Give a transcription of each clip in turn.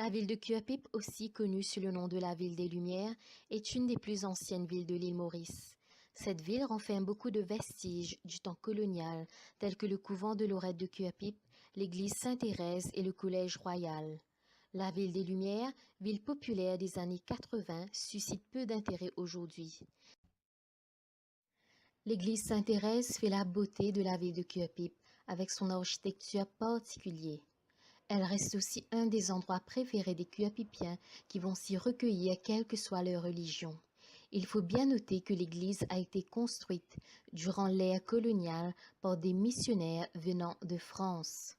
La ville de Cuapip, aussi connue sous le nom de la ville des Lumières, est une des plus anciennes villes de l'île Maurice. Cette ville renferme beaucoup de vestiges du temps colonial, tels que le couvent de Lorette de Cuapip, l'église Sainte-Thérèse et le collège royal. La ville des Lumières, ville populaire des années 80, suscite peu d'intérêt aujourd'hui. L'église Sainte-Thérèse fait la beauté de la ville de Cuapip, avec son architecture particulière. Elle reste aussi un des endroits préférés des Cuapipiens qui vont s'y recueillir quelle que soit leur religion. Il faut bien noter que l'église a été construite durant l'ère coloniale par des missionnaires venant de France.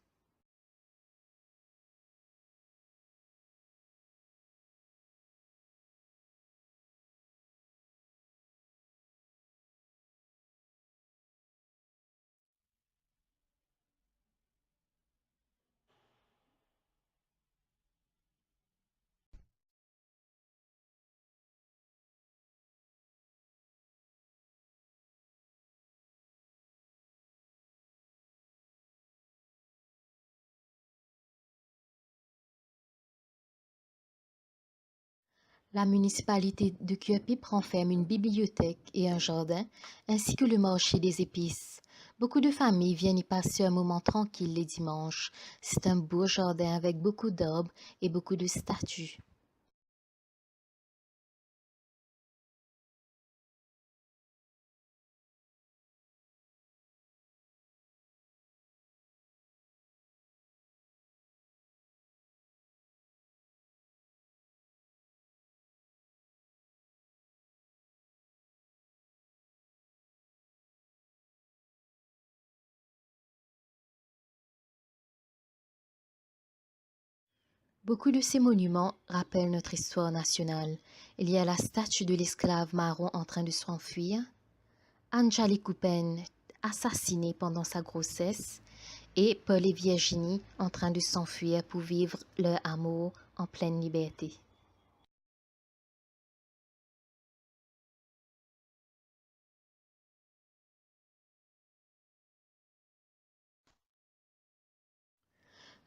La municipalité de Cuapip renferme une bibliothèque et un jardin, ainsi que le marché des épices. Beaucoup de familles viennent y passer un moment tranquille les dimanches. C'est un beau jardin avec beaucoup d'arbres et beaucoup de statues. Beaucoup de ces monuments rappellent notre histoire nationale. Il y a la statue de l'esclave marron en train de s'enfuir, Anjali Coupen assassinée pendant sa grossesse et Paul et Virginie en train de s'enfuir pour vivre leur amour en pleine liberté.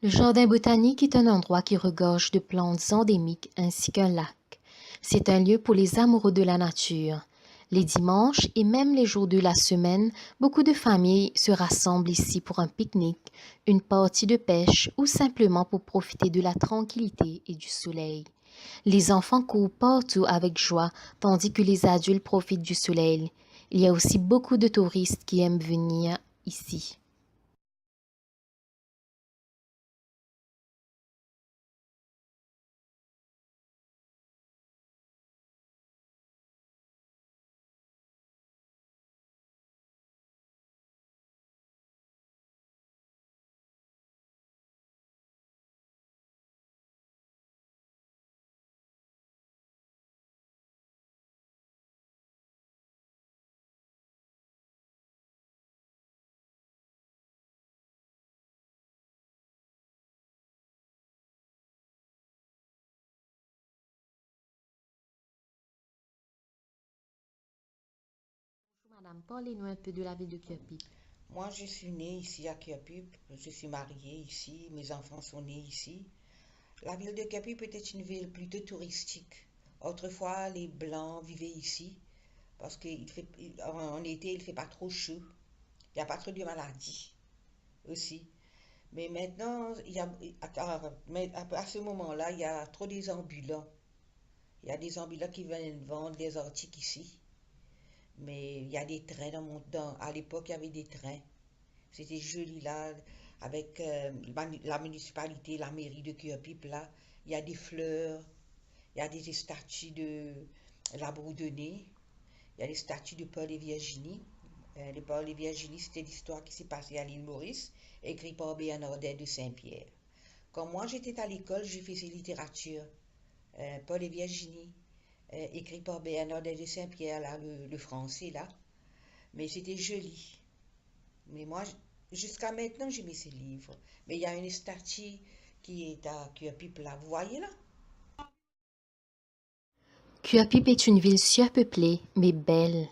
Le jardin botanique est un endroit qui regorge de plantes endémiques ainsi qu'un lac. C'est un lieu pour les amoureux de la nature. Les dimanches et même les jours de la semaine, beaucoup de familles se rassemblent ici pour un pique-nique, une partie de pêche ou simplement pour profiter de la tranquillité et du soleil. Les enfants courent partout avec joie, tandis que les adultes profitent du soleil. Il y a aussi beaucoup de touristes qui aiment venir ici. Bonjour madame, parlez-nous un peu de la ville de Cuapip. Moi, je suis née ici à Kiapup, je suis mariée ici, mes enfants sont nés ici. La ville de Kiapup était une ville plutôt touristique. Autrefois, les Blancs vivaient ici parce qu'en été, il ne fait pas trop chaud. Il n'y a pas trop de maladies aussi. Mais maintenant, à ce moment-là, il y a trop des ambulants. Il y a des ambulants qui viennent vendre des articles ici. Mais il y a des trains à l'époque, il y avait des trains. C'était joli là, avec la municipalité, la mairie de Curepipe là. Il y a des fleurs, il y a des statues de la Bourdonnais, il y a des statues de Paul et Virginie. Les Paul et Virginie, c'était l'histoire qui s'est passée à l'île Maurice, écrite par Bernardet de Saint-Pierre. Quand moi j'étais à l'école, je faisais littérature. Paul et Virginie, écrit par Bernardet de Saint-Pierre, là, le français là. Mais c'était joli. Mais moi, jusqu'à maintenant, j'aimais ces livres. Mais il y a une statue qui est à Pipe là. Vous voyez là? Cuapip est une ville surpeuplée, mais belle.